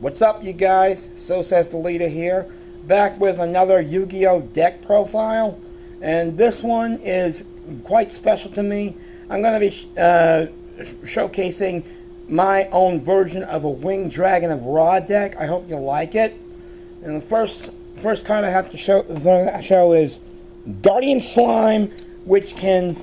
What's up, you guys? Soseztheleadr here, back with another Yu-Gi-Oh! Deck profile, and this one is quite special to me. I'm going to be showcasing my own version of a Winged Dragon of Ra deck. I hope you like it. And the first card I have to show is Guardian Slime, which can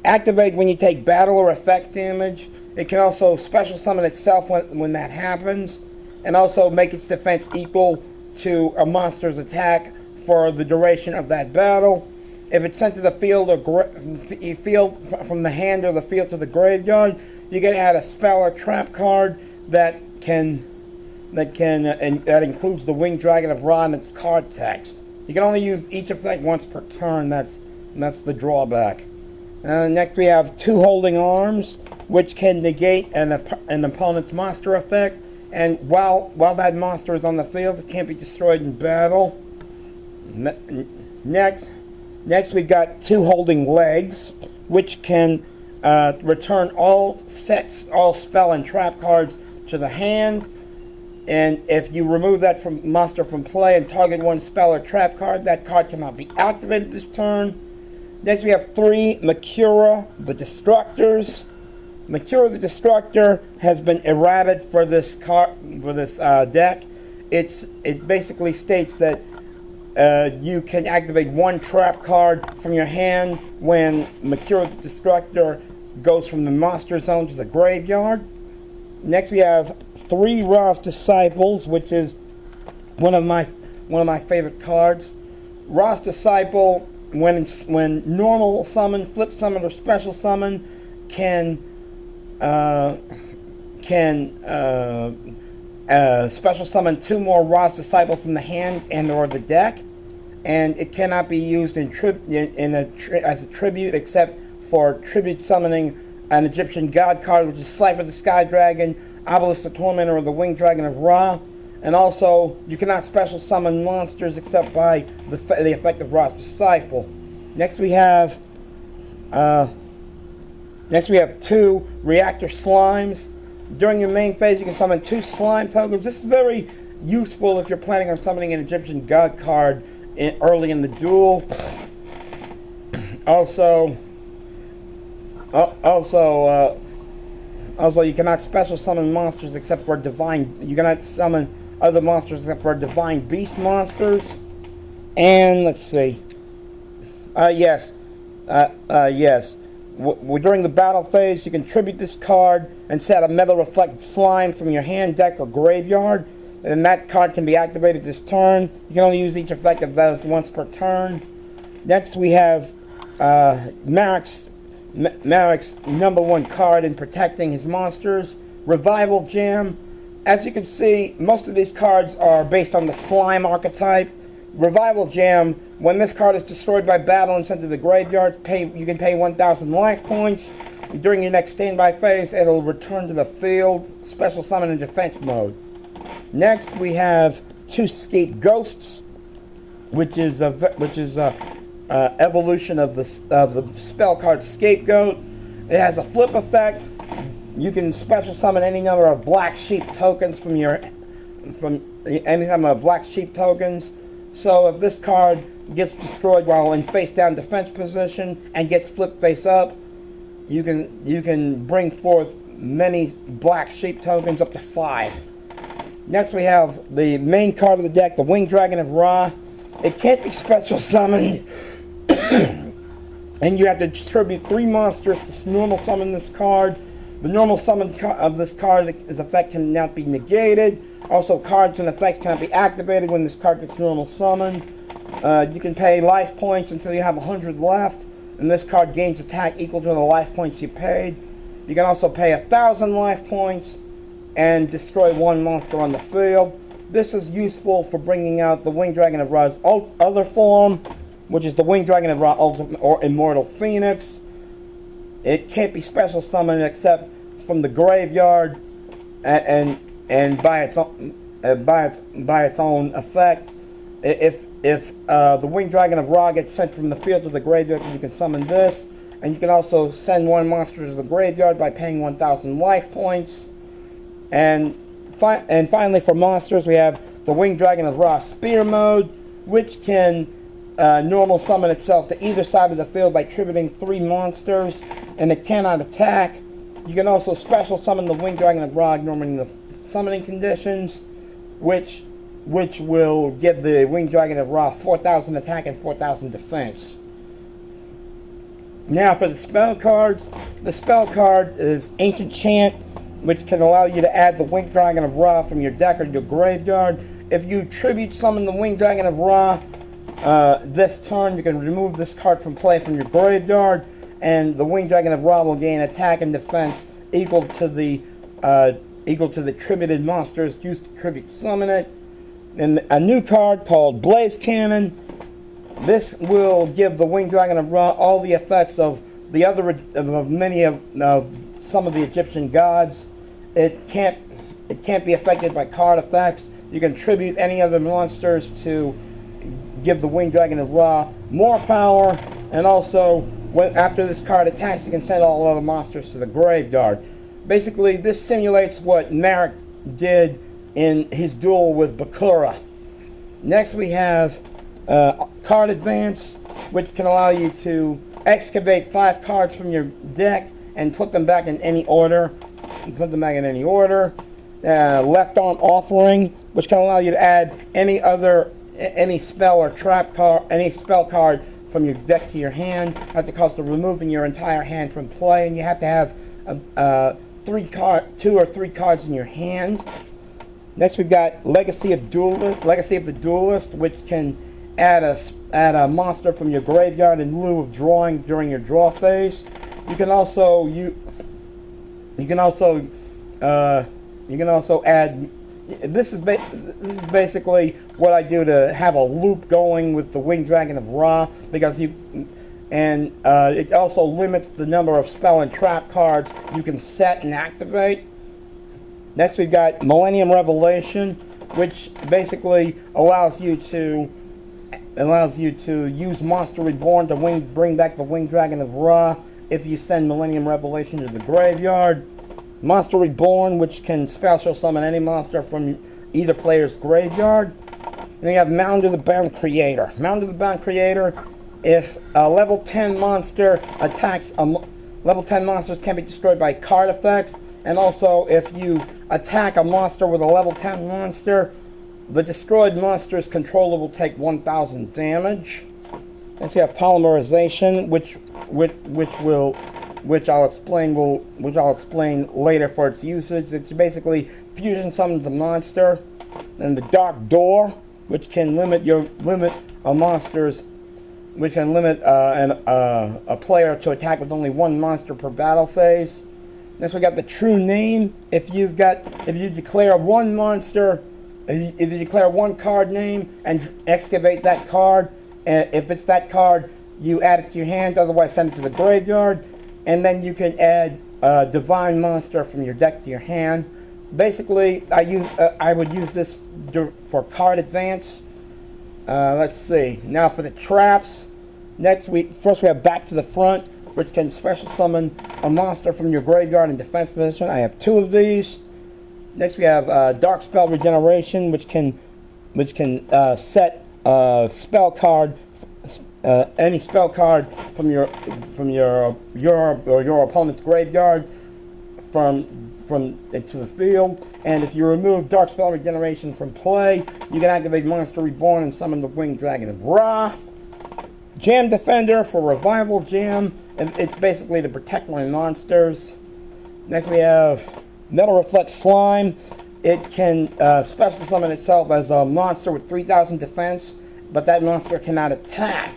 activate when you take battle or effect damage. It can also special summon itself when that happens, and also make its defense equal to a monster's attack for the duration of that battle. If it's sent to the field or field from the hand or the field to the graveyard, you can add a spell or trap card that includes the Winged Dragon of Ra in its card text. You can only use each effect once per turn. That's the drawback. Next we have Two Holding Arms, which can negate an opponent's monster effect, and while that monster is on the field, it can't be destroyed in battle. Next we've got Two Holding Legs, which can return all spell and trap cards to the hand, and if you remove that monster from play and target one spell or trap card, that card cannot be activated this turn. Next we have 3 Makura the Destructors. Makura the Destructor has been errated for this deck. It basically states that you can activate one trap card from your hand when Makura the Destructor goes from the monster zone to the graveyard. Next we have 3 Ra's Disciples, which is one of my favorite cards. Ra's Disciple, when normal summon, flip summon, or special summon, can special summon 2 more Ra's Disciple from the hand and or the deck, and it cannot be used as a tribute except for tribute summoning an Egyptian god card, which is Slifer the Sky Dragon, Obelisk the Tormentor, or the Winged Dragon of Ra. And also, you cannot special summon monsters except by the effect of Ra's Disciple. Next we have 2 Reactor Slimes. During your main phase, you can summon 2 slime tokens. This is very useful if you're planning on summoning an Egyptian god card early in the duel. Also, you cannot special summon monsters except for divine. You cannot summon other monsters except for divine beast monsters. And let's see. Yes. During the battle phase, you can tribute this card and set a Metal Reflect Slime from your hand, deck, or graveyard, and that card can be activated this turn. You can only use each effect of those once per turn. Next, we have Marek's #1 card in protecting his monsters, Revival Gem. As you can see, most of these cards are based on the slime archetype. Revival Gem, when this card is destroyed by battle and sent to the graveyard, you can pay 1,000 life points. During your next standby phase, it'll return to the field, special summon in defense mode. Next, we have 2 Scapegoats, which is evolution of the spell card Scapegoat. It has a flip effect. You can special summon any number of black sheep tokens any number of black sheep tokens. So if this card gets destroyed while in face down defense position and gets flipped face up, you can bring forth many black sheep tokens, up to 5. Next we have the main card of the deck, the Winged Dragon of Ra. It can't be special summoned, and you have to tribute 3 monsters to normal summon this card. The normal summon of this card's effect cannot be negated. Also, cards and effects cannot be activated when this card gets normal summoned. You can pay life points until you have 100 left, and this card gains attack equal to the life points you paid. You can also pay 1,000 life points and destroy 1 monster on the field. This is useful for bringing out the Winged Dragon of Ra's other form, which is the Winged Dragon of Ra Ultimate or Immortal Phoenix. It can't be special summoned except from the graveyard and by its own effect. If the Winged Dragon of Ra gets sent from the field to the graveyard, you can summon this, and you can also send 1 monster to the graveyard by paying 1,000 life points. And And finally, for monsters, we have the Winged Dragon of Ra Spear mode, which can normal summon itself to either side of the field by tributing 3 monsters, and it cannot attack. You can also special summon the Winged Dragon of Ra, ignoring the summoning conditions, which will give the Winged Dragon of Ra 4,000 attack and 4,000 defense. Now for the spell cards, the spell card is Ancient Chant, which can allow you to add the Winged Dragon of Ra from your deck or your graveyard. If you tribute summon the Winged Dragon of Ra this turn, you can remove this card from play from your graveyard, and the Winged Dragon of Ra will gain attack and defense equal to the tributed monsters used to tribute summon it. And a new card called Blaze Cannon. This will give the Winged Dragon of Ra all the effects of the other of some of the Egyptian gods. It can't be affected by card effects. You can tribute any other monsters to give the Winged Dragon of Ra more power, and also after this card attacks, you can send all other monsters to the graveyard. Basically, this simulates what Marek did in his duel with Bakura. Next, we have Card Advance, which can allow you to excavate 5 cards from your deck and put them back in any order. Left Arm Offering, which can allow you to add any spell or trap card, any spell card from your deck to your hand at the cost of removing your entire hand from play, and you have to have 2 or 3 cards in your hand. Next, we've got Legacy of the Duelist, which can add a monster from your graveyard in lieu of drawing during your draw phase. You can also add. This is basically what I do to have a loop going with the Winged Dragon of Ra, because it also limits the number of spell and trap cards you can set and activate. Next, we've got Millennium Revelation, which basically allows you to use Monster Reborn to bring back the Winged Dragon of Ra if you send Millennium Revelation to the graveyard. Monster Reborn, which can special summon any monster from either player's graveyard. And then you have Mound of the Bound Creator. Mound of the Bound Creator, if a level 10 monster attacks, level 10 monsters can be destroyed by card effects. And also, if you attack a monster with a level 10 monster, the destroyed monster's controller will take 1,000 damage. Next, we have Polymerization, which I'll explain later for its usage. It's basically fusion summons the monster. And the Dark Door, which can limit a player to attack with only 1 monster per battle phase. Next, we got the True Name. If you declare one card name and excavate that card, if it's that card, you add it to your hand. Otherwise, send it to the graveyard, and then you can add a divine monster from your deck to your hand. Basically, I would use this for Card Advance. Let's see. Now for the traps. First we have Back to the Front, which can special summon a monster from your graveyard in defense position. I have 2 of these. Next, we have Dark Spell Regeneration, which can set spell card, any spell card from your opponent's graveyard into the field. And if you remove Dark Spell Regeneration from play, you can activate Monster Reborn and summon the Winged Dragon of Ra. Jam Defender for Revival Jam, and it's basically to protect my monsters. Next, we have Metal Reflect Slime. It can special summon itself as a monster with 3,000 defense, but that monster cannot attack.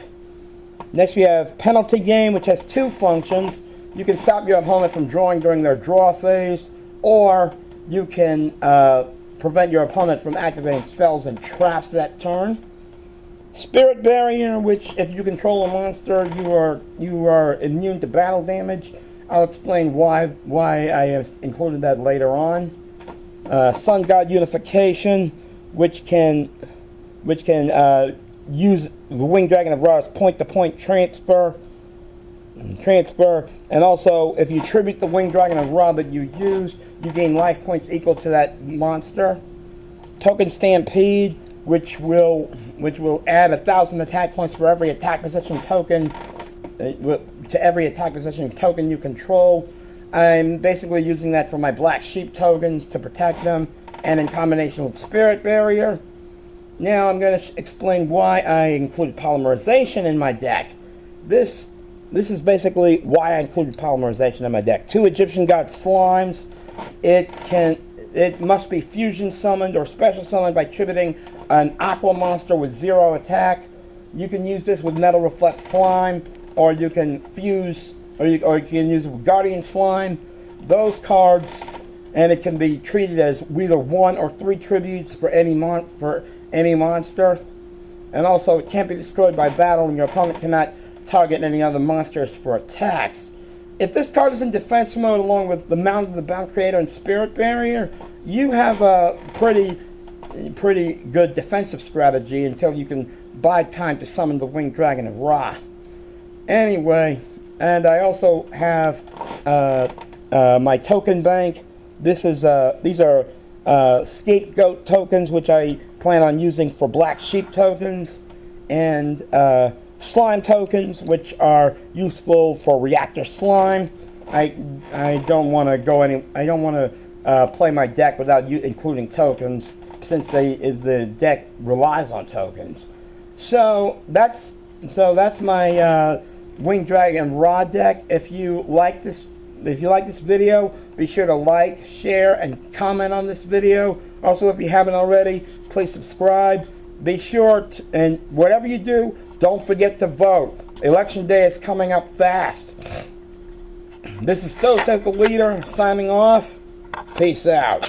Next, we have Penalty Game, which has 2 functions. You can stop your opponent from drawing during their draw phase, or you can prevent your opponent from activating spells and traps that turn. Spirit Barrier, which if you control a monster, you are immune to battle damage. I'll explain why I have included that later on. Sun God Unification, which can use the Winged Dragon of Ra's point-to-point transfer. transfer. And also, if you tribute the Winged Dragon of Ra that you used, you gain life points equal to that monster. Token Stampede, which will add 1,000 attack points for every attack position token to every attack position token you control. I'm basically using that for my Black Sheep tokens to protect them, and in combination with Spirit Barrier. Now I'm going to explain why I included polymerization in my deck. This is basically why I included polymerization in my deck. 2 Egyptian God Slimes. It must be fusion summoned or special summoned by tributing an aqua monster with 0 attack. You can use this with Metal Reflect Slime, or you can fuse, or you can use it with Guardian Slime. Those cards, and it can be treated as either 1 or 3 tributes for any monster. And also, it can't be destroyed by battle, and your opponent cannot target any other monsters for attacks. If this card is in defense mode along with the Mound of the Bound Creator and Spirit Barrier, you have a pretty good defensive strategy until you can buy time to summon the Winged Dragon of Ra. Anyway, and I also have my token bank. These are Scapegoat tokens, which I plan on using for Black Sheep tokens, and Slime tokens, which are useful for Reactor Slime. I don't want to play my deck without including tokens, since the deck relies on tokens. So that's my Winged Dragon Ra deck. If you like this video, be sure to like, share, and comment on this video. Also, if you haven't already, please subscribe. Be sure to, and whatever you do, don't forget to vote. Election day is coming up fast. This is Soseztheleadr signing off. Peace out.